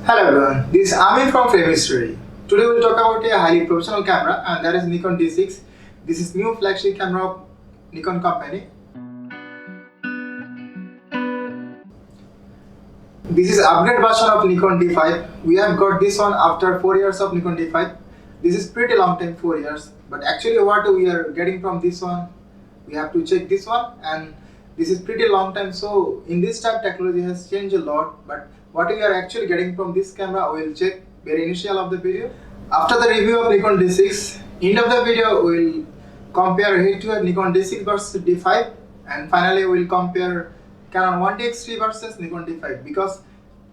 Hello everyone, this is Ami from Frame History. Today we'll talk about a highly professional camera, and that is Nikon D6. This is new flagship camera of Nikon company. This is upgrade version of Nikon D5. We have got this one after 4 years of Nikon D5. This is pretty long time, 4 years. But actually what we are getting from this one, we have to check this one, and this is pretty long time. So in this type technology has changed a lot, but what we are actually getting from this camera we will check very initial of the video. After the review of Nikon D6, end of the video we will compare head to head Nikon D6 versus D5, and finally we will compare Canon 1DX3 versus Nikon D5, because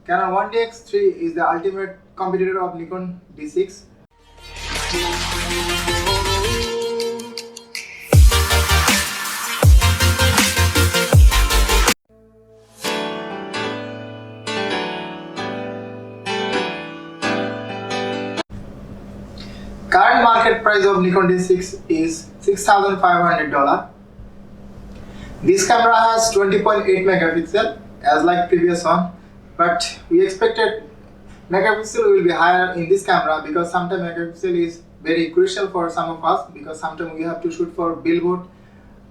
Canon 1DX3 is the ultimate competitor of Nikon D6. Current market price of Nikon D6 is $6,500. This camera has 20.8 megapixel as like previous one, but we expected megapixel will be higher in this camera because sometimes megapixel is very crucial for some of us, because sometimes we have to shoot for billboard,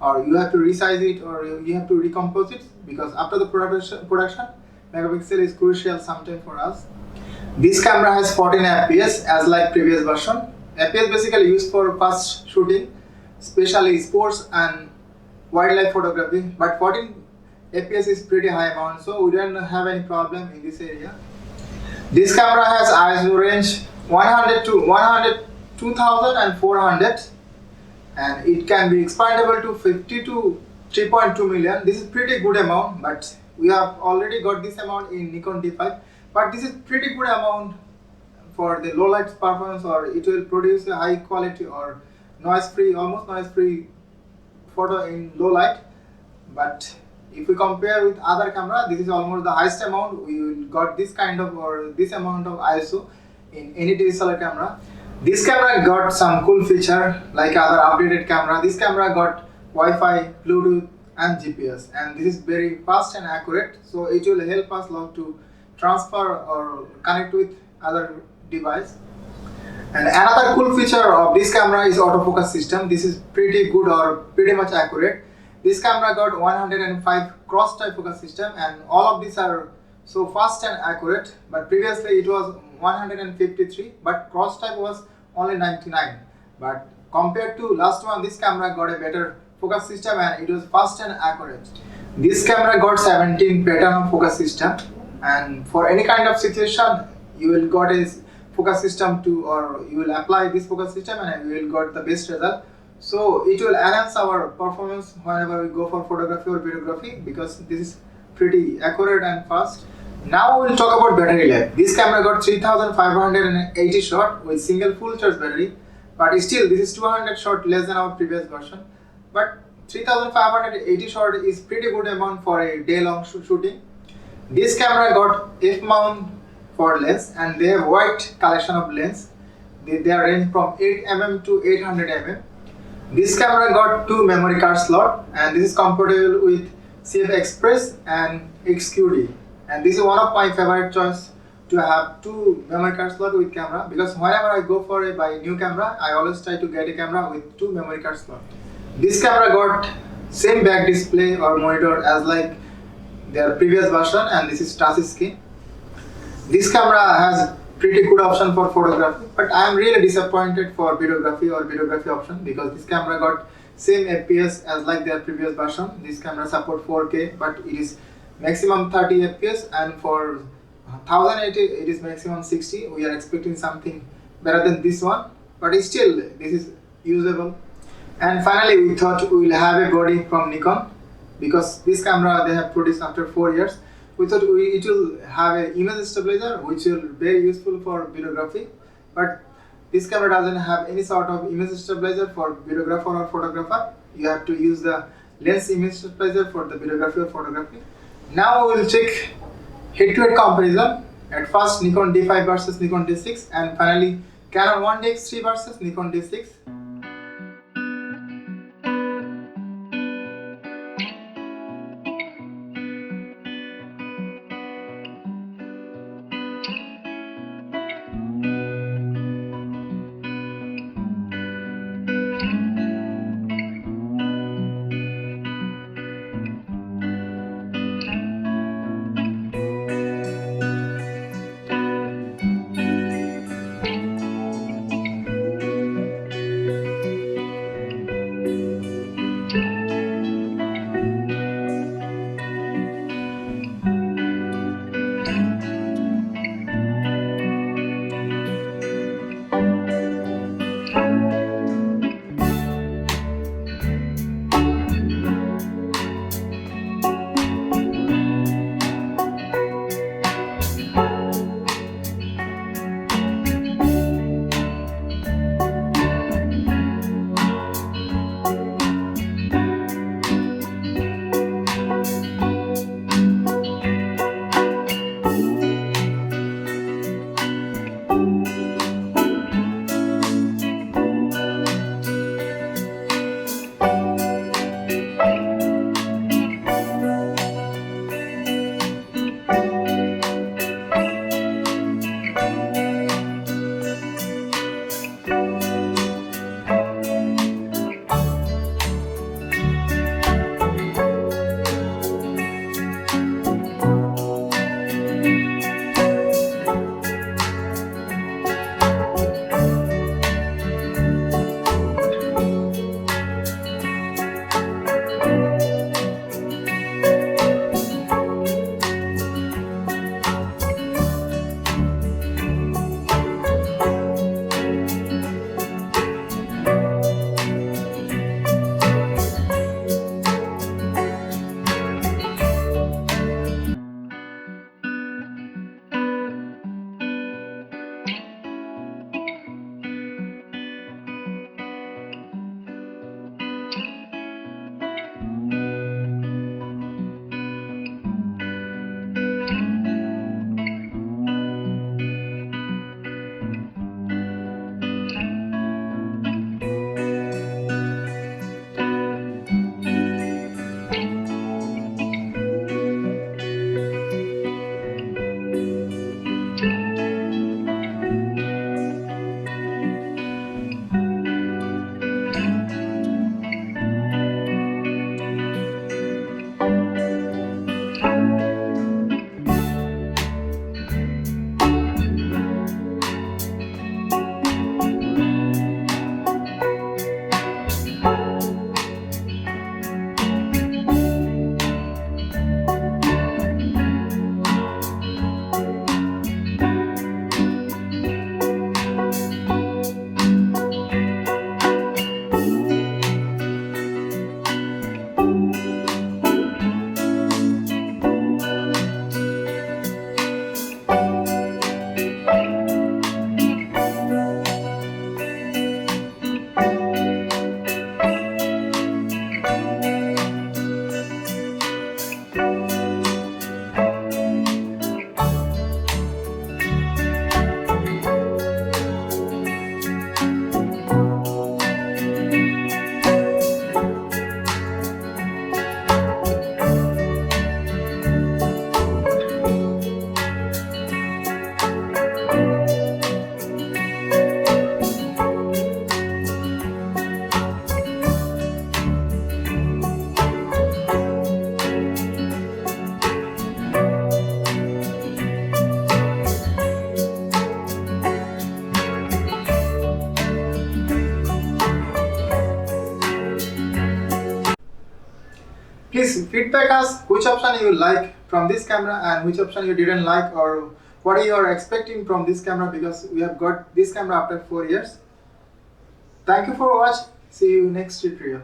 or you have to resize it, or you have to recompose it, because after the production megapixel is crucial sometimes for us. This camera has 14 FPS as like previous version. FPS basically used for fast shooting, especially sports and wildlife photography, but 14 FPS is pretty high amount, so we don't have any problem in this area. This camera has ISO range 100 to 2400, and it can be expandable to 50 to 3.2 million. This is pretty good amount, but we have already got this amount in Nikon D5, but this is pretty good amount for the low light performance, or it will produce a high quality or noise free, almost noise free photo in low light. But if we compare with other camera, this is almost the highest amount we will got this kind of, or this amount of ISO in any DSLR camera. This camera got some cool feature like other updated camera. This camera got Wi-Fi, Bluetooth and GPS, and this is very fast and accurate, so it will help us a lot to transfer or connect with other device. And another cool feature of this camera is autofocus system. This is pretty good or pretty much accurate. This camera got 105 cross type focus system, and all of these are so fast and accurate, but previously it was 153, but cross type was only 99. But compared to last one, this camera got a better focus system and it was fast and accurate. This camera got 17 pattern of focus system, and for any kind of situation you will got a focus system to, or you will apply this focus system and you will got the best result. So it will enhance our performance whenever we go for photography or videography, because this is pretty accurate and fast. Now we will talk about battery life. This camera got 3580 shot with single full charge battery, but still this is 200 shot less than our previous version. But 3580 shot is pretty good amount for a day long shooting. This camera got F mount for lens, and they have wide collection of lens. They are range from 8mm to 800mm. This camera got 2 memory card slot, and this is compatible with CF Express and XQD. And this is one of my favorite choice to have 2 memory card slot with camera, because whenever I go for a buy new camera, I always try to get a camera with 2 memory card slot. This camera got same back display or monitor as like their previous version, and this is touch screen. This camera has pretty good option for photography, but I am really disappointed for videography option, because this camera got same FPS as like their previous version. This camera support 4K, but it is maximum 30 FPS, and for 1080 it is maximum 60. We are expecting something better than this one, but still this is usable. And finally we thought we will have a body from Nikon, because this camera they have produced after 4 years. We thought it will have an image stabilizer, which will be very useful for videography, but this camera doesn't have any sort of image stabilizer for videographer or photographer. You have to use the lens image stabilizer for the videography or photography. Now we will check head-to-head comparison. At first Nikon D5 versus Nikon D6, and finally Canon 1DX3 versus Nikon D6. Please feedback us which option you like from this camera and which option you didn't like, or what you are expecting from this camera, because we have got this camera after 4 years. Thank you for watching. See you next tutorial.